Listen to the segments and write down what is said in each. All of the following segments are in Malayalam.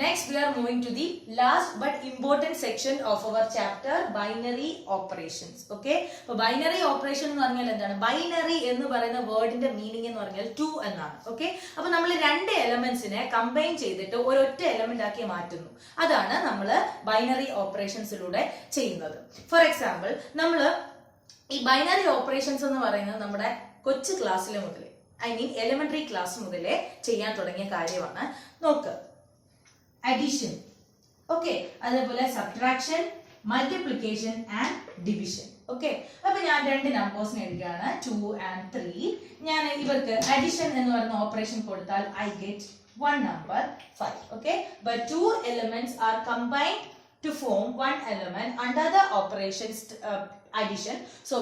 Next, we are moving to the last but important section of our chapter, binary operations. Okay, so binary operation എന്ന് പറഞ്ഞാൽ എന്താണ്? ബൈനറി എന്ന് പറയുന്ന വേർഡിന്റെ മീനിങ് എന്ന് പറഞ്ഞാൽ 2 എന്നാണ്. ഓക്കെ, അപ്പൊ നമ്മൾ രണ്ട് എലമെന്റ്സിനെ കമ്പൈൻ ചെയ്തിട്ട് ഒരൊറ്റ എലമെന്റ് ആക്കി മാറ്റുന്നു. അതാണ് നമ്മൾ ബൈനറി ഓപ്പറേഷൻസിലൂടെ ചെയ്യുന്നത്. ഫോർ എക്സാമ്പിൾ, നമ്മൾ ഈ ബൈനറി ഓപ്പറേഷൻസ് എന്ന് പറയുന്നത് നമ്മുടെ കൊച്ചു ക്ലാസ്സിൽ മുതലേ, ഐ മീൻ എലിമെന്ററി ക്ലാസ് മുതലേ ചെയ്യാൻ തുടങ്ങിയ കാര്യമാണ്. നോക്ക്, addition, okay, അതേപോലെ subtraction, multiplication and division. Okay, അപ്പോൾ ഞാൻ രണ്ട് നമ്പേഴ്സിനെ എടുക്കുകയാണ്, 2 and 3. ഞാൻ ഇവർക്ക് addition എന്ന് പറയുന്ന ഓപ്പറേഷൻ കൊടുത്താൽ I get one number 5. Okay, but two elements are combined to form one element under the operations addition. So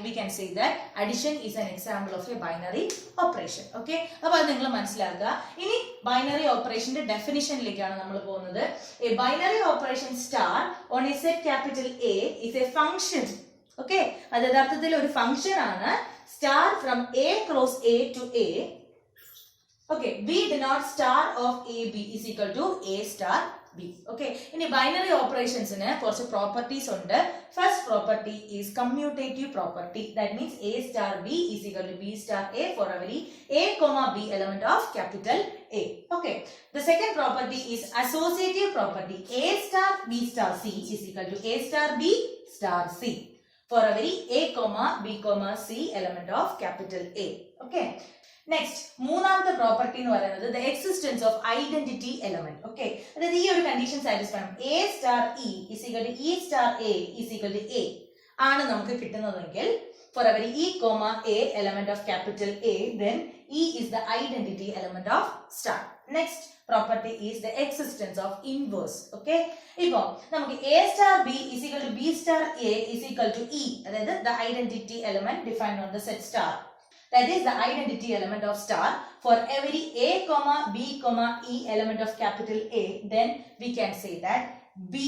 we can say that addition is an example of a binary operation. Okay, അപ്പോൾ അത് നിങ്ങൾ മനസ്സിലാക്കുക. ഇനി ബൈനറി ഓപ്പറേഷന്റെ ഡെഫിനിഷനിലേക്കാണ് നമ്മൾ പോകുന്നത്. A binary operation star on a set capital A is a function. Okay, അത് യഥാർത്ഥത്തിൽ ഒരു ഫംഗ്ഷൻ ആണ്. Star from A cross A to A. Okay, B denotes star of AB is equal to A star B. Okay, ഇനി ബൈനറി ഓപ്പറേഷൻസിന് കുറച്ച് പ്രോപ്പർട്ടീസ് ഉണ്ട്. First property is commutative property. That means A star B is equal to B star A for every A comma B element of capital A. Okay, the second property is associative property. A star B star C is equal to A star B star C for every A comma B comma C element of capital A. Okay, next, മൂന്നാമത്തെ പ്രോപ്പർട്ടി എന്ന് പറയുന്നത് the existence of identity element. Okay, അതായത് ഈ ഒരു കണ്ടീഷൻ സാറ്റിസ്ഫൈ ചെയ്യണം. A star E is equal to E star A is equal to A ആണ് നമുക്ക് കിട്ടുന്നതെങ്കിൽ for every E comma A element of capital A, then E is the identity element of star. Next property is the existence of inverse. Okay, ഇപ്പോ നമുക്ക് A star B is equal to B star A is equal to E, അതായത് the identity element defined on the set star. That is the identity element of star for every A comma B comma E element of capital A. Then we can say that B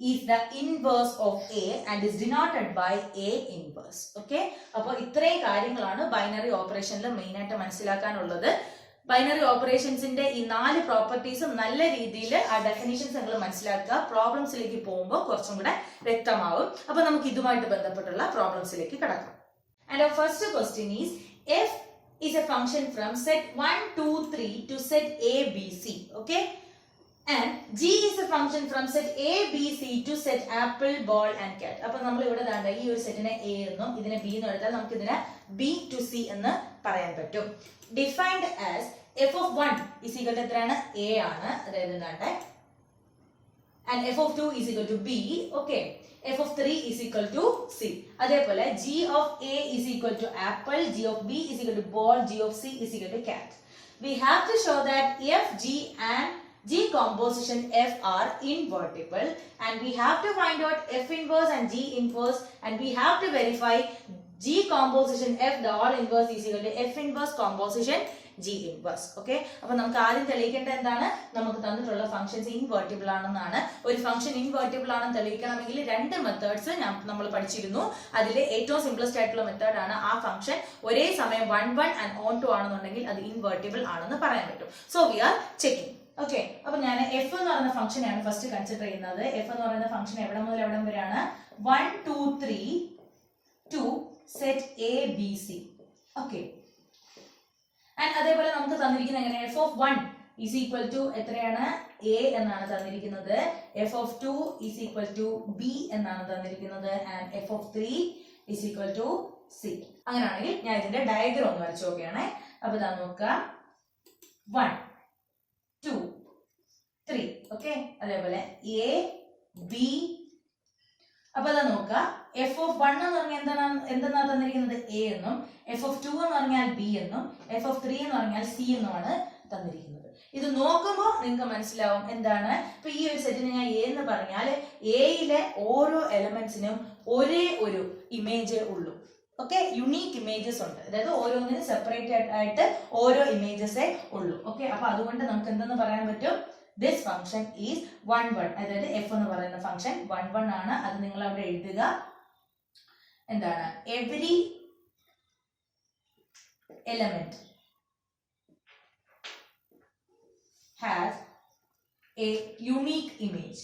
is the inverse of A and is denoted by A inverse. Okay, അപ്പോൾ ഇത്രയും കാര്യങ്ങളാണ് ബൈനറി ഓപ്പറേഷനിൽ മെയിൻ ആയിട്ട് മനസ്സിലാക്കാനുള്ളത്. ബൈനറി ഓപ്പറേഷൻസിന്റെ ഈ 4 പ്രോപ്പർട്ടീസും നല്ല രീതിയിൽ ആ ഡെഫിനിഷൻസ് നിങ്ങൾ മനസ്സിലാക്കുക. പ്രോബ്ലംസിലേക്ക് പോകുമ്പോൾ കുറച്ചും കൂടെ വ്യക്തമാവും. അപ്പോൾ നമുക്ക് ഇതുമായിട്ട് ബന്ധപ്പെട്ടുള്ള പ്രോബ്ലംസിലേക്ക് കടക്കാം. And our first question is, f is a function from set 1, 2, 3 to set A, B, C. Okay, and g is a function from set A, B, C to set apple, ball and cat. അപ്പോൾ നമ്മൾ ഇവിടെ ദാണ്ട ഈ ഒരു സെറ്റിനെ A എന്നും ഇതിനെ B എന്നും എടുത്താൽ നമുക്ക് ഇതിനെ B to C എന്ന് പറയാൻ പറ്റും. Defined as f of 1 is equal to എത്രയാണ്? A ആണ്, അതായത് ദാണ്ട, and f of 2 is equal to B. Okay, f of 3 is equal to C. അതേപോലെ g of A is equal to apple, g of B is equal to ball, g of C is equal to cat. We have to show that f, g and g composition f are invertible, and we have to find out f inverse and g inverse, and we have to verify g composition f the all inverse is equal to f inverse composition g inverse. Okay, അപ്പോൾ നമുക്ക് ആദ്യം തെളിയിക്കേണ്ടത് എന്താണ്? നമുക്ക് തന്നിട്ടുള്ള ഫംഗ്ഷൻസ് ഇൻവെർട്ടിബിൾ ആണെന്നാണ്. ഒരു ഫംഗ്ഷൻ ഇൻവെർട്ടിബിൾ ആണെന്ന് തെളിയിക്കണമെങ്കിൽ രണ്ട് മെത്തേഡ്സ് നമ്മൾ പഠിച്ചിരുന്നു. അതിലെ ഏറ്റവും സിംപ്ലസ്റ്റ് ആയിട്ടുള്ള മെത്തേഡ് ആണ് ആ ഫംഗ്ഷൻ ഒരേ സമയം 1, 1 and on 2 ആണെന്നുണ്ടെങ്കിൽ അത് ഇൻവെർട്ടിബിൾ ആണെന്ന് പറയാൻ പറ്റും. So we R checking. Okay, അപ്പൊ ഞാൻ എഫ് എന്ന് പറയുന്ന ഫംഗ്ഷനെയാണ് ഫസ്റ്റ് കൺസിഡർ ചെയ്യുന്നത്. എഫ് എന്ന് പറയുന്ന ഫംഗ്ഷൻ എവിടെ മുതൽ എവിടം വരെയാണ്? 1, 2, 3 to set A, B, C. Okay, and അതേപോലെ നമുക്ക് തന്നിരിക്കുന്നത് എങ്ങനെ? F of 1 is equal to എത്രയാണ്? A എന്നാണ് തന്നിരിക്കുന്നത്. F of 2 is equal to B എന്നാണ് തന്നിരിക്കുന്നത്. And F of 3 is equal to C. അങ്ങനെയാണെങ്കിൽ ഞാൻ ഇതിന്റെ ഡയഗ്രാം ഒന്ന് വരച്ചു നോക്കുകയാണേ. അപ്പൊ ഇതാ നോക്കുക, 1, 2, 3. ഓക്കെ, അതേപോലെ A, B. അപ്പൊ അതാ നോക്കുക, എഫ് ഓഫ് 1 എന്ന് പറഞ്ഞാൽ എന്തെന്നാണ് തന്നിരിക്കുന്നത്? A എന്നും, എഫ് ഓഫ് 2 എന്ന് പറഞ്ഞാൽ B എന്നും, എഫ് ഓഫ് 3 എന്ന് പറഞ്ഞാൽ C എന്നുമാണ് തന്നിരിക്കുന്നത്. ഇത് നോക്കുമ്പോൾ നിങ്ങൾക്ക് മനസ്സിലാവും എന്താണ്. ഇപ്പൊ ഈ ഒരു സെറ്റിന് ഞാൻ A എന്ന് പറഞ്ഞാൽ എയിലെ ഓരോ എലമെന്റ്സിനും ഒരേ ഒരു ഇമേജ് ഉള്ളൂ. ഓക്കെ, യുണീക്ക് ഇമേജസ് ഉണ്ട്, അതായത് ഓരോന്നിനും സെപ്പറേറ്റ് ആയിട്ട് ഓരോ ഇമേജസേ ഉള്ളൂ. ഓക്കെ, അപ്പൊ അതുകൊണ്ട് നമുക്ക് എന്തെന്ന് പറയാൻ പറ്റും? This function is 1, 1. അതായത് f എന്ന് പറയുന്ന ഫംഗ്ഷൻ 1, 1 ആണ്. അത് നിങ്ങൾ അവിടെ എഴുതുക. എന്താണ്? Every element has a unique image.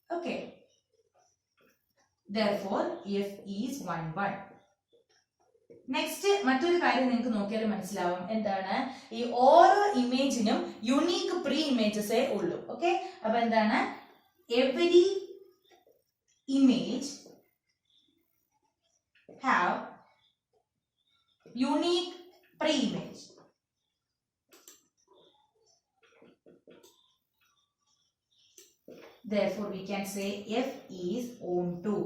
Okay, therefore f is 1 1. Next മറ്റൊരു കാര്യം നിങ്ങൾക്ക് നോക്കിയാൽ മനസ്സിലാവും എന്താണ് ഈ ഓരോ ഇമേജിനും യുണീക്ക് പ്രീ ഇമേജസേ ഉള്ളൂ. ഓക്കെ, അപ്പൊ എന്താണ് every image have unique pre image. Therefore we can say f is onto.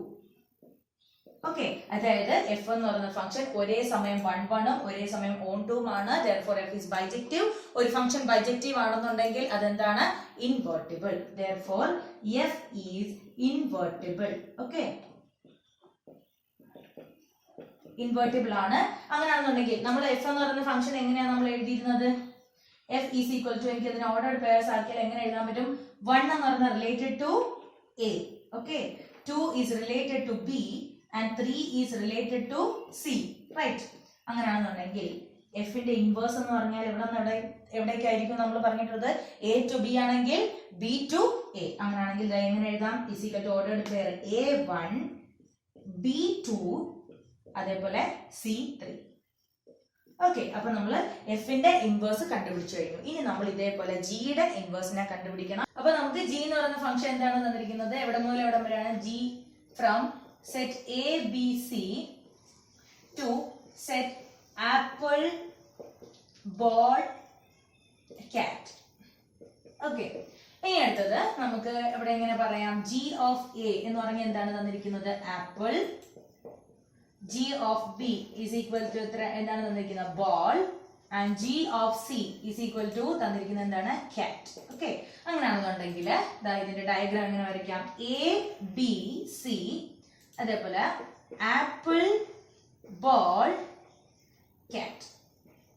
Okay, അതായത് എഫ് എന്ന് പറയുന്ന ഫംഗ്ഷൻ ഒരേ സമയം 1 1 ഒരേ സമയം ഓൺ 2 ആണ്. therefore f is bijective. ഒരു ഫംഗ്ഷൻ ബൈജക്റ്റീവ് ആണെന്നുണ്ടെങ്കിൽ അതെന്താണ് invertible. therefore f is invertible. Okay, invertible ആണ്. അങ്ങനെയാണെന്നുണ്ടെങ്കിൽ നമ്മൾ എഫ് എന്ന് പറയുന്ന ഫംഗ്ഷൻ എങ്ങനെയാണ് നമ്മൾ എഴുതിയിരുന്നത്? f is equal to, എനിക്ക് അതിനെ ഓർഡർഡ് പെയർസ് ആക്കിയാൽ എങ്ങനെ എഴുതാൻ പറ്റും? 1 എന്ന് പറയുന്നത് related to a, okay, 2 is related to b and 3 is related to c, right? അങ്ങനെയാണെന്നുണ്ടെങ്കിൽ എഫിന്റെ ഇൻവേഴ്സ് എന്ന് പറഞ്ഞാൽ എവിടേക്കായിരിക്കും നമ്മൾ പറഞ്ഞിട്ടുള്ളത്? a to b ആണെങ്കിൽ b to a. അങ്ങനെയാണെങ്കിൽ എങ്ങനെ എഴുതാം? is equal to ordered pair a1 b2 അതേപോലെ c3. ഓക്കെ, അപ്പൊ നമ്മൾ എഫിന്റെ ഇൻവേഴ്സ് കണ്ടുപിടിച്ചു കഴിഞ്ഞു. ഇനി നമ്മൾ ഇതേപോലെ ജിയുടെ ഇൻവേഴ്സിനെ കണ്ടുപിടിക്കണം. അപ്പൊ നമുക്ക് ജി എന്ന് പറയുന്ന ഫംഗ്ഷൻ എന്താണ് തന്നിരിക്കുന്നത്? എവിടെ മുതൽ എവിടെ വരെയാണ്? G from set A B C to set apple ball cat. Okay, ഇനി അടുത്തത് നമുക്ക് ഇവിടെ എങ്ങനെ പറയാം? ജി ഓഫ് എ എന്ന് പറഞ്ഞാൽ എന്താണ് തന്നിരിക്കുന്നത്? Apple. g of b is equal to എന്താണ് തന്നിരിക്കുന്നത്? Ball. And g of c is equal to തന്നിരിക്കുന്നത് എന്താണ്? കാറ്റ്. ഓക്കെ, അങ്ങനെയാണെന്നുണ്ടെങ്കിൽ ഇതിന്റെ ഡയഗ്രാം എങ്ങനെ വരയ്ക്കാം? എ ബി സി അതേപോലെ ആപ്പിൾ ബോൾ കാറ്റ്.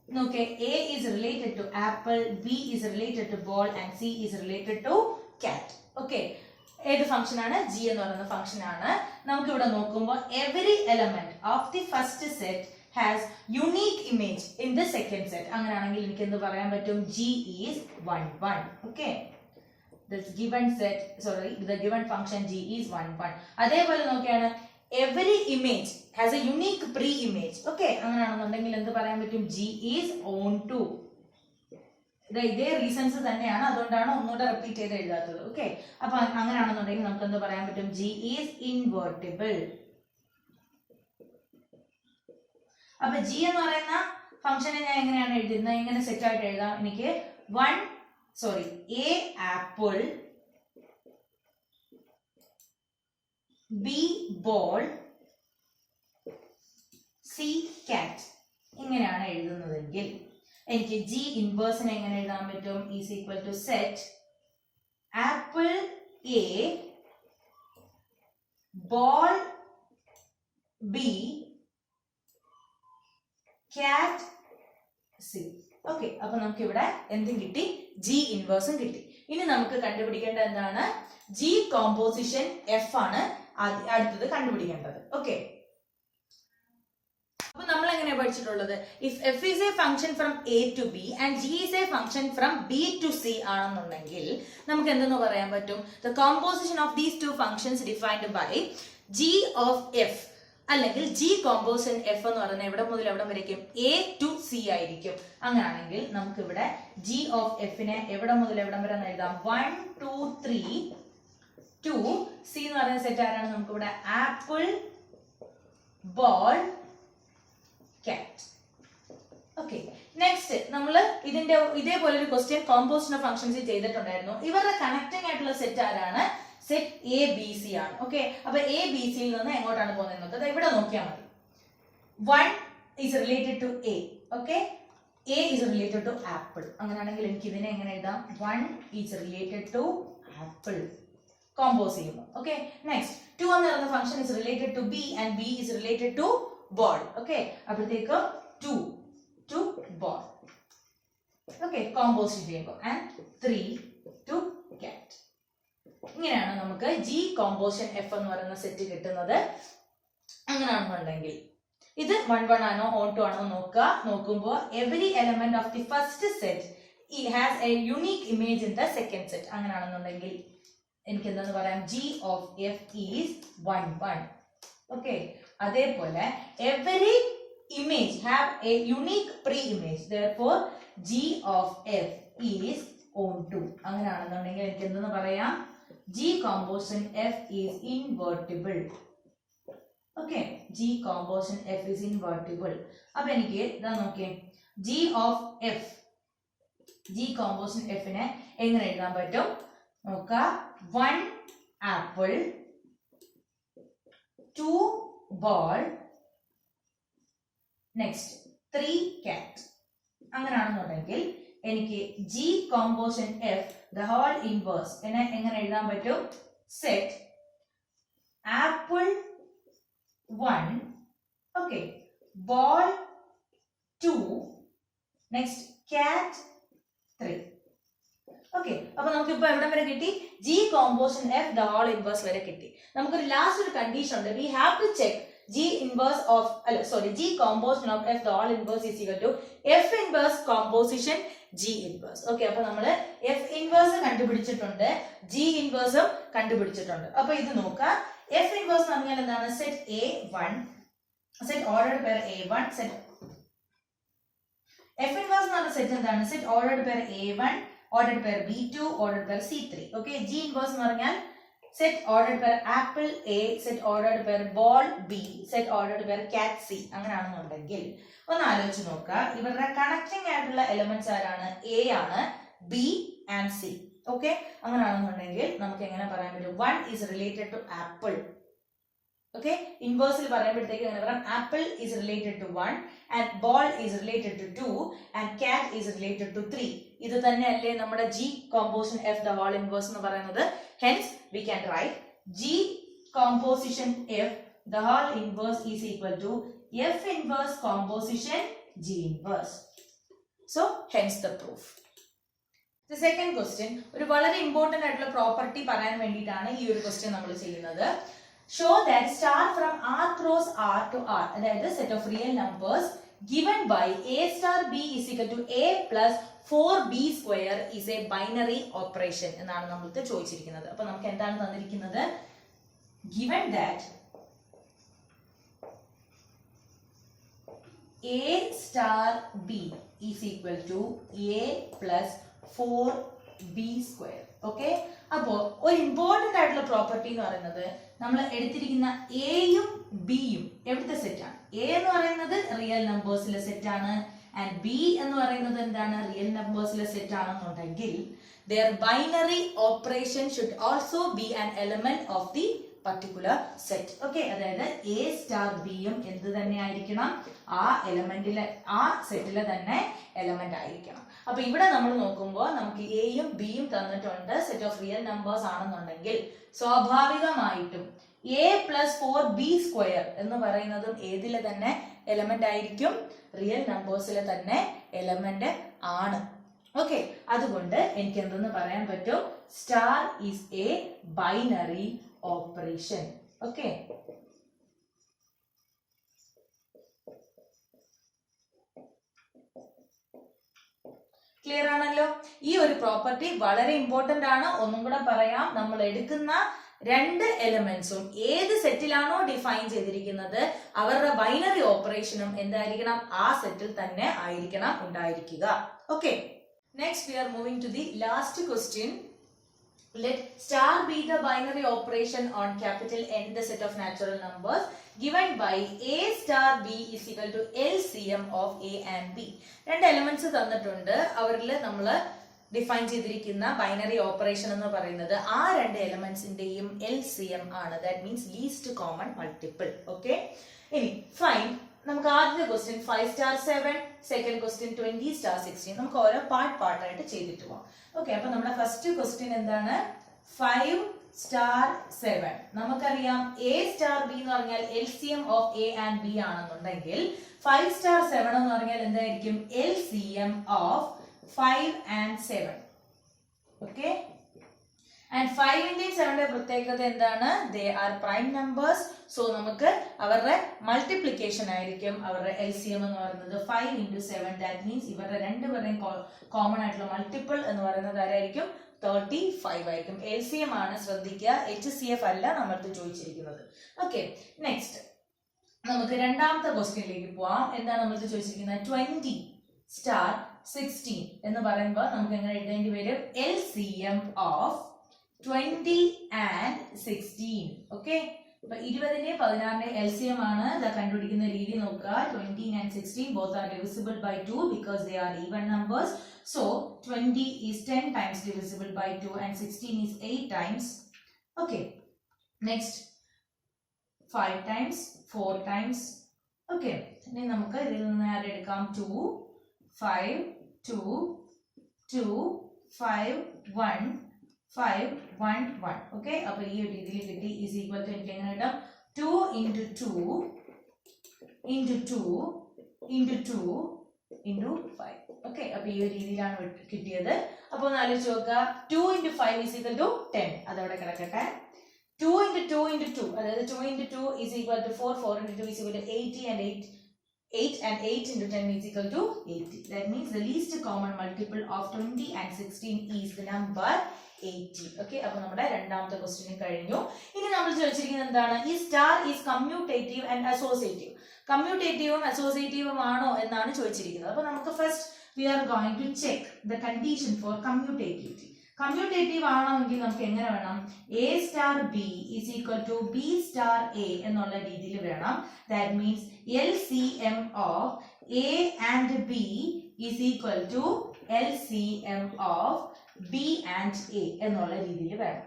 നോക്കേ, A is related to apple, b is related to ball and c is related to cat. Okay, ഏത് ഫംഗ്ഷൻ ആണ്? ജി എന്ന് പറയുന്ന ഫംഗ്ഷൻ ആണ്. നമുക്ക് ഇവിടെ നോക്കുമ്പോൾ every element of the first set has unique image in the second set. അങ്ങനെയാണെങ്കിൽ എനിക്ക് എന്ത് പറയാൻ പറ്റും? G is 1 1. Okay, this given set, sorry, the given function g is 1 1. അതേപോലെ നോക്കിയാണ് every image has a unique pre image. Okay, അങ്ങനെയാണെന്നുണ്ടെങ്കിൽ എന്ത് പറയാൻ പറ്റും? G is onto. ഇതേ റീസൺസ് തന്നെയാണ്, അതുകൊണ്ടാണ് ഒന്നുകൂടെ റിപ്പീറ്റ് ചെയ്ത് എഴുതാത്തത്. ഓക്കെ, അപ്പൊ അങ്ങനെയാണെന്നുണ്ടെങ്കിൽ നമുക്ക് എന്ത് പറയാൻ പറ്റും? G is invertible. അപ്പൊ ജി എന്ന് പറയുന്ന ഫംഗ്ഷനെ ഞാൻ എങ്ങനെയാണ് എഴുതുന്നത്? ഇങ്ങനെ സെറ്റ് ആയിട്ട് എഴുതാം. എനിക്ക് A apple, B ball, C cat ഇങ്ങനെയാണ് എഴുതുന്നതെങ്കിൽ എനിക്ക് ജി ഇൻവേഴ്സിനെ എങ്ങനെ എഴുതാൻ പറ്റും? Is equal to set apple A ball B cat C. Okay, അപ്പൊ നമുക്ക് ഇവിടെ എന്തും കിട്ടി? ജി ഇൻവേഴ്സും കിട്ടി. ഇനി നമുക്ക് കണ്ടുപിടിക്കേണ്ട എന്താണ്? ജി കോമ്പോസിഷൻ എഫ് ആണ് അടുത്തത് കണ്ടുപിടിക്കേണ്ടത്. ഓക്കെ, അപ്പൊ നമ്മൾ എങ്ങനെയാ പഠിച്ചിട്ടുള്ളത്? If f is a function from A to B and g is a function from B to C ആണെന്നുണ്ടെങ്കിൽ നമുക്ക് എന്തെന്ന് പറയാൻ പറ്റും? The composition of these two functions defined by g of f, അല്ലെങ്കിൽ ജി കോമ്പോസിഷൻ എഫ് എന്ന് പറയുന്നത് എവിടെ മുതൽ എവിടെ വരയ്ക്കും? എ ടു സി ആയിരിക്കും. അങ്ങനെയാണെങ്കിൽ നമുക്ക് ഇവിടെ ജി ഓഫ് എഫിനെ എവിടെ മുതൽ എവിടെ വരെ എഴുതാം? 1 2 3 2 സി എന്ന് പറയുന്ന സെറ്റ് ആരാണ്? നമുക്ക് ഇവിടെ apple ball cat. Okay, next നമ്മൾ ഇതേപോലെ ഒരു ക്വസ്റ്റ്യൻ കോമ്പോസിഷൻ ഓഫ് ഫംഗ്ഷൻസ് ചെയ്തിട്ടുണ്ടായിരുന്നു. ഇവരുടെ കണക്റ്റിംഗ് ആയിട്ടുള്ള സെറ്റ് ആരാണ്? സെറ്റ് എ ബി സി ആണ്. ഓക്കെ, അപ്പൊ എ ബി സിയിൽ നിന്ന് എങ്ങോട്ടാണ് പോകുന്നത് നോക്കുക. ഇവിടെ നോക്കിയാൽ മതി. 1 is related to a. Okay, a is related to apple. അങ്ങനെയാണെങ്കിൽ എനിക്ക് ഇതിനെ എങ്ങനെ എഴുതാം? 1 is related to apple combos ചെയ്യുന്നു. ഓക്കെ, നെക്സ്റ്റ് 2 എന്ന് പറയുന്ന function is related to b and b is related to ball. Okay, അപ്പോഴത്തേക്ക് 2 to ball. ഓക്കെ, കോമ്പോസ് ചെയ്യുമ്പോൾ ആൻഡ് 3 to cat. ഇങ്ങനെയാണ് നമുക്ക് ജി കോമ്പോസിഷൻ എഫ് എന്ന് പറയുന്ന സെറ്റ് കിട്ടുന്നത്. അങ്ങനെയാണെന്നുണ്ടെങ്കിൽ ഇത് 1 1 ആണോ ഓൺ 2 ആണോ നോക്കുക. നോക്കുമ്പോൾ every element of the first set has a unique image in the second set. അങ്ങനെയാണെന്നുണ്ടെങ്കിൽ എനിക്ക് എന്താന്ന് പറയാം, G of F is 1 1. Okay, അതേപോലെ every image have a unique pre-image, therefore G of F is onto. അങ്ങനെയാണെന്നുണ്ടെങ്കിൽ എനിക്ക് എന്തെന്ന് പറയാം, G composition F is invertible. Okay, G composition F is invertible. അപ്പൊ എനിക്ക് ഇതാ നോക്കിയേ, G of F, G composition F നെ എങ്ങനെ എഴുതാൻ പറ്റും നോക്ക. 1 apple, 2 ball, next 3 cat. അങ്ങനെയാണെന്നുണ്ടെങ്കിൽ എനിക്ക് G composition F the whole inverse എങ്ങനെ എഴുതാൻ പറ്റും, set apple 1, okay, ball 2, next cat 3. Okay, അപ്പൊ നമുക്ക് ഇപ്പൊ എവിടെ വരെ കിട്ടി, G composition F the whole inverse വരെ കിട്ടി. നമുക്കൊരു ലാസ്റ്റ് ഒരു കണ്ടീഷൻ ഉണ്ട്, we have to check G inverse of G composition of F the whole inverse is equal to F inverse composition G inverse. Okay, അപ്പൊ നമ്മള് F inverse കണ്ടുപിടിച്ചിട്ടുണ്ട്, G inverse കണ്ടുപിടിച്ചിട്ടുണ്ട്. അപ്പൊ ഇത് നോക്കാം, F inverse എന്ന് പറഞ്ഞാൽ എന്താണ്, set A1, set ordered pair A1, set F inverse എന്ന് പറഞ്ഞ സെറ്റ് എന്താണ്, set ordered pair A1, ordered pair B2, ordered pair C3. Okay, G inverse എന്ന് പറഞ്ഞാൽ set ordered pair apple A, set ordered pair ball B, set ordered pair cat C. അങ്ങനെയാണെന്നുണ്ടെങ്കിൽ ഒന്ന് ആലോചിച്ച് നോക്കുക, ഇവരുടെ കണക്റ്റിംഗ് ആയിട്ടുള്ള എലിമെന്റ്സ് ആരാണ്, A ആണ്, B and C. ഓക്കെ, അങ്ങനെയാണെന്നുണ്ടെങ്കിൽ നമുക്ക് എങ്ങനെ പറയാൻ പറ്റും, 1 is related to apple. Okay, ഇൻവേഴ്സിൽ പറയുമ്പോഴത്തേക്ക് എങ്ങനെ പറയാം, apple is related to 1 and ball is related to 2 and cat is related to 3. ഇത് തന്നെയല്ലേ നമ്മുടെ G composition F the whole inverse എന്ന് പറയുന്നത്. Hence we can write G composition F the whole inverse is equal to F inverse composition G inverse. So hence the proof. The second question, ഒരു വളരെ ഇമ്പോർട്ടന്റ് ആയിട്ടുള്ള പ്രോപ്പർട്ടി പറയാൻ വേണ്ടിയിട്ടാണ് ഈ ഒരു ക്വസ്റ്റ്യൻ നമ്മൾ ചെയ്യുന്നത്. Show that star from R cross R to R, അതായത് set of real numbers given by A star B is equal to A plus 4B square is a binary operation എന്നാണ് നമ്മൾക്ക് ചോദിച്ചിരിക്കുന്നത്. അപ്പൊ നമുക്ക് എന്താണ് തന്നിരിക്കുന്നത്, given that A star B is equal to A plus 4B square. Okay, അപ്പോ ഒരു ഇമ്പോർട്ടന്റ് ആയിട്ടുള്ള പ്രോപ്പർട്ടി എന്ന് പറയുന്നത്, നമ്മൾ എടുത്തിരിക്കുന്ന എയും ബിയും എവിടുത്തെ സെറ്റാണ്, എ എന്ന് പറയുന്നത് റിയൽ നമ്പേഴ്സിലെ സെറ്റ് ആണ് ആൻഡ് ബി എന്ന് പറയുന്നത് എന്താണ്, റിയൽ നമ്പേഴ്സിലെ സെറ്റ് ആണെന്നുണ്ടെങ്കിൽ their binary operation should also be an element of the particular set. Okay, അതായത് എ സ്റ്റാർ ബിയും എന്ത് തന്നെ ആയിരിക്കണം, ആ എലമെന്റിലെ ആ സെറ്റിലെ തന്നെ എലമെന്റ് ആയിരിക്കണം. അപ്പൊ ഇവിടെ നമ്മൾ നോക്കുമ്പോൾ നമുക്ക് എയും ബിയും തന്നിട്ടുണ്ട്, സെറ്റ് ഓഫ് റിയൽ നമ്പേഴ്സ് ആണെന്നുണ്ടെങ്കിൽ സ്വാഭാവികമായിട്ടും എ പ്ലസ് 4B സ്ക്വയർ എന്ന് പറയുന്നതും ഏതിലെ തന്നെ എലമെന്റ് ആയിരിക്കും, റിയൽ നമ്പേഴ്സിലെ തന്നെ എലമെന്റ് ആണ്. ഓക്കെ, അതുകൊണ്ട് എനിക്ക് എന്തെന്ന് പറയാൻ പറ്റും, star is A binary operation. Okay, clear ആണല്ലോ. ഈ ഒരു പ്രോപ്പർട്ടി വളരെ ഇമ്പോർട്ടന്റ് ആണ്. ഒന്നും കൂടെ പറയാം, നമ്മൾ എടുക്കുന്ന രണ്ട് എലിമെന്റ്സും ഏത് സെറ്റിലാണോ ഡിഫൈൻ ചെയ്തിരിക്കുന്നത് അവരുടെ ബൈനറി ഓപ്പറേഷനും എന്തായിരിക്കണം, ആ സെറ്റിൽ തന്നെ ആയിരിക്കണം ഉണ്ടായിരിക്കുക. Okay, next we are moving to the last question. Let star be the binary operation on capital N the set of natural numbers given by A star B is equal to LCM of A and B. രണ്ട് എലിമെന്റ്സ് തന്നിട്ടുണ്ട്, അവരിൽ നമ്മൾ ഡിഫൈൻ ചെയ്തിരിക്കുന്ന ബൈനറി ഓപ്പറേഷൻ എന്ന് പറയുന്നത് ആ രണ്ട് എലിമെന്റ്സിന്റെയും LCM ആണ്, that means least common multiple. Okay, ഇനി ഫൈൻ, നമുക്ക് ആദ്യത്തെ question 5 star 7, second question 20 star 16. നമുക്ക് ഓരോ പാർട്ടായിട്ട് ചെയ്തിട്ട് പോവാം. ഓക്കെ, അപ്പൊ നമ്മുടെ ഫസ്റ്റ് ക്വസ്റ്റ്യൻ എന്താണ്, 5 star 7. നമുക്കറിയാം A star B എന്ന് പറഞ്ഞാൽ LCM of A and B ആണെന്നുണ്ടെങ്കിൽ 5 star 7 എന്ന് പറഞ്ഞാൽ എന്തായിരിക്കും, LCM of 5 and 7. Okay, and 5ന്റെയും 7ന്റെയും പ്രത്യേകത എന്താണ്? They are prime numbers. So നമുക്ക് അവരുടെ മൾട്ടിപ്ലിക്കേഷൻ ആയിരിക്കും അവരുടെ LCM എന്ന് പറയുന്നത് 5 into 7. ദാറ്റ് മീൻസ് ഇവരുടെ രണ്ടുപേരുടെയും കോമൺ ആയിട്ടുള്ള മൾട്ടിപ്പിൾ എന്ന് പറയുന്നത് ആരായിരിക്കും? 35 ആയിരിക്കും. LCM ആണ് ശ്രദ്ധിക്കുക, HCF അല്ല നമ്മൾക്ക് ചോദിച്ചിരിക്കുന്നത്. ഓക്കെ, നെക്സ്റ്റ് നമുക്ക് രണ്ടാമത്തെ ക്വസ്റ്റ്യനിലേക്ക് പോവാം. എന്താണ് നമ്മൾക്ക് ചോദിച്ചിരിക്കുന്നത്? 20 star 16 എന്ന് പറയുമ്പോൾ നമുക്ക് എങ്ങനെ എഴുതേണ്ടി വരും? LCM of 20 and 16. ഓക്കെ, അപ്പൊ 20ന്റെയും 16ന്റെയും LCM ആണ് കണ്ടുപിടിക്കുന്ന രീതി നോക്കുക. 20 and 16 both are divisible by 2 because they are even numbers. So 20 is 10 times divisible by 2 and 16 is 8 times. Okay, next 5 times, 4 times. Okay, ഇനി നമുക്ക് ഇതിൽ നിന്ന് ആരെ എടുക്കാം? 2, 5, 2, 2, 5, 1, 5, 1, 1. Okay, അപ്പോൾ ഈ ഒരു രീതിയിൽ കിട്ടി. is equal to എനിക്ക് എങ്ങനെ കിട്ടും? 2 into 2 into 2 into 2 into 5. Okay, അപ്പോൾ ഈ ഒരു രീതിയിലാണ് കിട്ടിയത്. അപ്പോൾ ഒന്ന് ആലോചിച്ച് നോക്കുക. 2 into 5 is equal to 10. അതവിടെ കിടക്കട്ടെ. 2 into 2 into 2, അതായത് 2 into 2 is equal to 4, 4 into 2 is equal to 80 and 8 and 8 into 10 is equal to 80. That means the least common multiple of 20 and 16 is the number 80. Okay, അപ്പോൾ നമ്മുടെ രണ്ടാമത്തെ ക്വസ്റ്റ്യൻ കഴിഞ്ഞു. ഇനി നമ്മൾ ചോദിച്ചിരിക്കുന്നത് എന്താണ്? ഈ star is commutative and associative. കമ്മ്യൂട്ടേറ്റീവും അസോസിയേറ്റീവും ആണോ എന്നാണ് ചോദിച്ചിരിക്കുന്നത്. അപ്പോൾ നമുക്ക് first we are going to check the condition for commutativity. കമ്മ്യൂട്ടേറ്റീവ് ആണെങ്കിൽ നമുക്ക് എങ്ങനെ വേണം? A star B is equal to B star A എന്നുള്ള രീതിയിൽ വേണം. That means LCM of A and B is equal to LCM of B and A എന്നുള്ള രീതിയിൽ വേണം.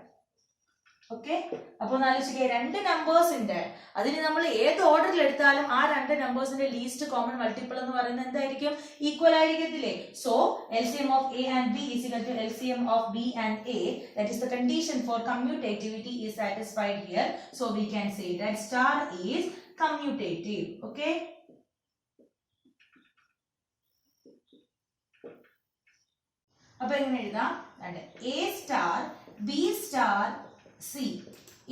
ഓക്കെ, അപ്പൊ ആലോചിക്കുക, രണ്ട് നമ്പേഴ്സ് ഉണ്ട്, അതിന് നമ്മൾ ഏത് ഓർഡറിൽ എടുത്താലും ആ രണ്ട് നമ്പേഴ്സിന്റെ ലീസ്റ്റ് കോമൺ മൾട്ടിപ്പിൾ എന്ന് പറയുന്നത് എന്തായിരിക്കും? ഈക്വൽ ആയിരിക്കത്തില്ലേ? So LCM of A and B is equal to LCM of B and A. That is the condition for commutativity is satisfied here. So we can say that star is commutative. Okay, അപ്പൊ എങ്ങനെ എഴുതാം? A star B star C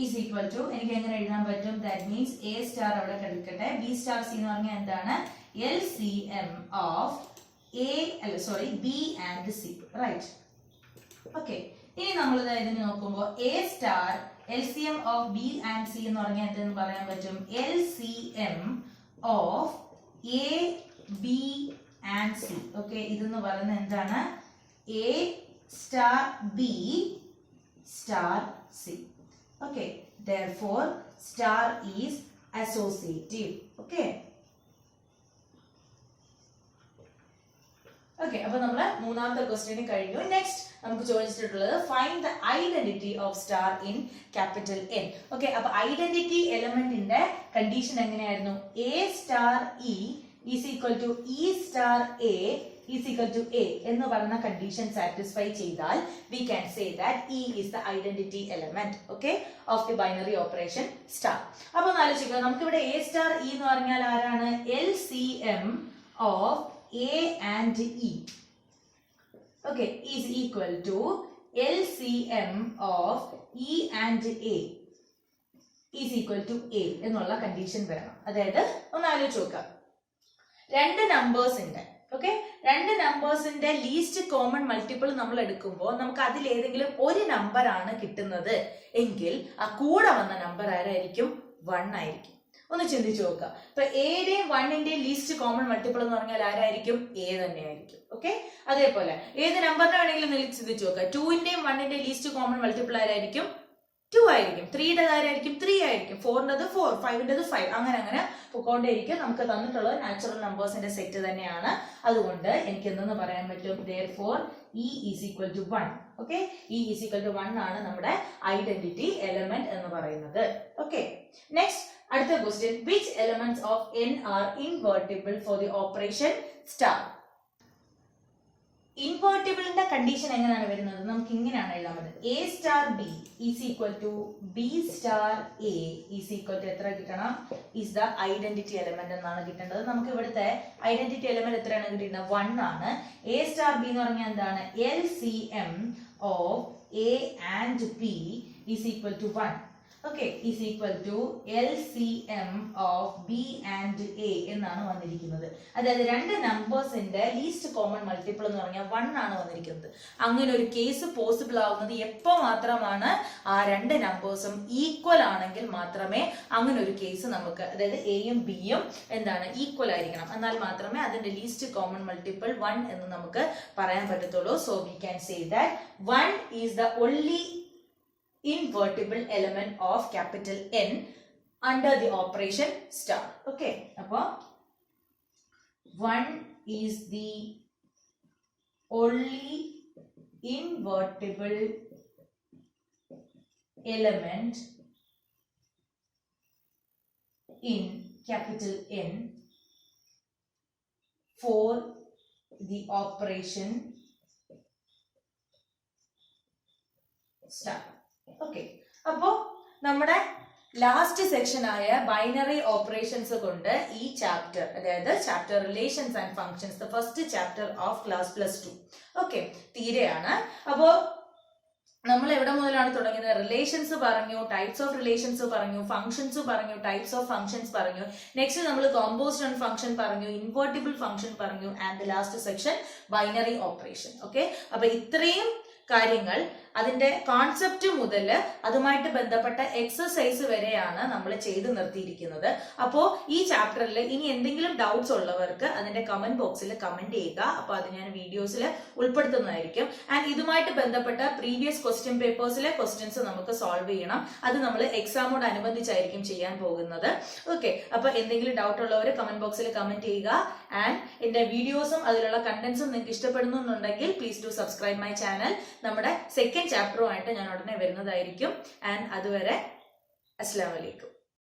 is equal to, എനിക്ക് എങ്ങനെ എഴുതാൻ പറ്റും? That means A star അവിടെ കിടക്കട്ടെ, B star C എന്ന് പറഞ്ഞാൽ എന്താണ്? LCM of B and C, right? Okay, ഇനി നമ്മൾ ഇതിനെ നോക്കുമ്പോൾ A star LCM of B and C എന്ന് പറഞ്ഞാൽ എന്തെന്ന് പറയാൻ പറ്റും? LCM of A, B and C. Okay, ഇതെന്ന് പറയുന്നത് എന്താണ്? A star B star C. Okay, therefore star is associative. Okay, okay, അപ്പോൾ നമ്മൾ മൂന്നാമത്തെ ക്വസ്റ്റ്യൻ കഴിഞ്ഞു. നെക്സ്റ്റ് നമുക്ക് ചോദിച്ചിട്ടുള്ളത് find the identity of star in capital N. Okay, അപ്പോൾ ഐഡന്റിറ്റി എലമെന്റിന്റെ കണ്ടീഷൻ എങ്ങനെയായിരുന്നു? A star E is equal to E star A is equal to A എന്ന് പറയുന്ന കണ്ടീഷൻ സാറ്റിസ്ഫൈ ചെയ്താൽ we can say that E is the identity element, okay, of the binary operation star. അപ്പോൾ ആലോചിക്കുക, നമുക്കിവിടെ A star E എന്ന് പറഞ്ഞാൽ ആരാണ്? LCM of A and E, okay, is equal to LCM of E and A is equal to A എന്നുള്ള കണ്ടീഷൻ വേണം. അതായത് ഒന്ന് ആലോചിച്ച് നോക്കുക, രണ്ട് നമ്പേഴ്സ് ഉണ്ട്. ഓക്കെ, രണ്ട് നമ്പേഴ്സിന്റെ ലീസ്റ്റ് കോമൺ മൾട്ടിപ്പിൾ നമ്മൾ എടുക്കുമ്പോൾ നമുക്ക് അതിൽ ഏതെങ്കിലും ഒരു നമ്പർ ആണ് കിട്ടുന്നത് എങ്കിൽ ആ കൂടെ വന്ന നമ്പർ ആരായിരിക്കും? 1 ആയിരിക്കും. ഒന്ന് ചിന്തിച്ചു നോക്കുക. ഇപ്പൊ എയുടെയും 1ന്റെയും ലീസ്റ്റ് കോമൺ മൾട്ടിപ്പിൾ എന്ന് പറഞ്ഞാൽ ആരായിരിക്കും? A തന്നെയായിരിക്കും. ഓക്കെ, അതേപോലെ ഏത് നമ്പറിനെ വേണമെങ്കിലും ചിന്തിച്ചു നോക്കുക. 2ന്റെയും 1ന്റെയും ലീസ്റ്റ് കോമൺ മൾട്ടിപ്പിൾ ആരായിരിക്കും? 2 ആയിരിക്കും. 3യുടെ ആരായിരിക്കും? 3 ആയിരിക്കും. 4ന്റേത് 4, 5ന്റേത് 5, അങ്ങനെ അങ്ങനെ പൊക്കോണ്ടേയിരിക്കും. നമുക്ക് തന്നിട്ടുള്ളത് നാച്ചുറൽ നമ്പേഴ്സിന്റെ സെറ്റ് തന്നെയാണ്. അതുകൊണ്ട് എനിക്ക് എന്തെന്ന് പറയാൻ പറ്റും? therefore E is equal to 1. Okay, E is equal to 1 ആണ് നമ്മുടെ ഐഡന്റിറ്റി എലമെന്റ് എന്ന് പറയുന്നത്. ഓക്കെ, നെക്സ്റ്റ് അടുത്ത question, which elements of N are invertible for the operation star? ഇൻവേർട്ടിബിളിന്റെ കണ്ടീഷൻ എങ്ങനെയാണ് വരുന്നത്? നമുക്ക് ഇങ്ങനെയാണ് എഴുതാൻ പറ്റുന്നത്. A star B is equal to B star A is equal to എത്ര കിട്ടണം? is the identity element എന്നാണ് കിട്ടേണ്ടത്. നമുക്ക് ഇവിടുത്തെ ഐഡന്റിറ്റി എലമെന്റ് എത്രയാണ് കിട്ടുന്നത്? 1 ആണ്. A star B എന്ന് പറഞ്ഞാൽ എന്താണ്? LCM of A and B is equal to 1. Okay, is equal to LCM of B and A എന്നാണ് വന്നിരിക്കുന്നത്. അതായത് രണ്ട് നമ്പേഴ്സിന്റെ ലീസ്റ്റ് കോമൺ മൾട്ടിപ്പിൾ എന്ന് പറഞ്ഞാൽ 1 ആണ് വന്നിരിക്കുന്നത്. അങ്ങനെ ഒരു കേസ് പോസിബിൾ ആവുന്നത് എപ്പോൾ മാത്രമാണ് ആ രണ്ട് നമ്പേഴ്സും ഈക്വൽ ആണെങ്കിൽ മാത്രമേ അങ്ങനെ ഒരു കേസ് നമുക്ക്, അതായത് എയും ബിയും എന്താണ് ഈക്വൽ ആയിരിക്കണം, എന്നാൽ മാത്രമേ അതിന്റെ ലീസ്റ്റ് കോമൺ മൾട്ടിപ്പിൾ 1 എന്ന് നമുക്ക് പറയാൻ പറ്റത്തുള്ളൂ. So we can say that 1 is the only invertible element of capital N under the operation star. Okay, appo 1 is the only invertible element in capital N for the operation star. Okay, അപ്പോ നമ്മുടെ ലാസ്റ്റ് സെക്ഷൻ ആയ ബൈനറി ഓപ്പറേഷൻസ് കൊണ്ട് ഈ ചാപ്റ്റർ, അതായത് chapter relations and functions, the first chapter of class +2 okay തീരെയാണ്. അപ്പോ നമ്മൾ എവിടെ മുതലാണ് തുടങ്ങിയത്? റിലേഷൻസ് പറഞ്ഞു, ടൈപ്സ് ഓഫ് റിലേഷൻസ് പറഞ്ഞു, ഫംഗ്ഷൻസ് പറഞ്ഞു, ടൈപ്സ് ഓഫ് ഫംഗ്ഷൻസ് പറഞ്ഞു. നെക്സ്റ്റ് നമ്മൾ കോമ്പോസിഷൻ ഫംഗ്ഷൻ പറഞ്ഞു, ഇൻവേർട്ടിബിൾ ഫംഗ്ഷൻ പറഞ്ഞു, and last section binary operation. Okay, അപ്പൊ ഇത്രയും കാര്യങ്ങൾ അതിന്റെ കോൺസെപ്റ്റ് മുതൽ അതുമായിട്ട് ബന്ധപ്പെട്ട എക്സസൈസ് വരെയാണ് നമ്മൾ ചെയ്തു നിർത്തിയിരിക്കുന്നത്. അപ്പോൾ ഈ ചാപ്റ്ററിൽ ഇനി എന്തെങ്കിലും ഡൗട്ട്സ് ഉള്ളവർക്ക് അതിന്റെ കമന്റ് ബോക്സിൽ കമന്റ് ചെയ്യുക. അപ്പോൾ അത് ഞാൻ വീഡിയോസിൽ ഉൾപ്പെടുത്തുന്നതായിരിക്കും. ആൻഡ് ഇതുമായിട്ട് ബന്ധപ്പെട്ട പ്രീവിയസ് ക്വസ്റ്റ്യൻ പേപ്പേഴ്സിലെ ക്വസ്റ്റ്യൻസ് നമുക്ക് സോൾവ് ചെയ്യണം. അത് നമ്മൾ എക്സാമോട് അനുബന്ധിച്ചായിരിക്കും ചെയ്യാൻ പോകുന്നത്. ഓക്കെ, അപ്പൊ എന്തെങ്കിലും ഡൗട്ട് ഉള്ളവർ കമന്റ് ബോക്സിൽ കമന്റ് ചെയ്യുക. ആൻഡ് എന്റെ വീഡിയോസും അതിലുള്ള കണ്ടന്റ്സും നിങ്ങൾക്ക് ഇഷ്ടപ്പെടുന്നു എന്നുണ്ടെങ്കിൽ please do subscribe my channel. നമ്മുടെ സെക്കൻഡ് ചാപ്റ്ററുമായിട്ട് ഞാൻ ഉടനെ വരുന്നതായിരിക്കും. ആൻഡ് അതുവരെ അസ്സലാമു അലൈക്കും.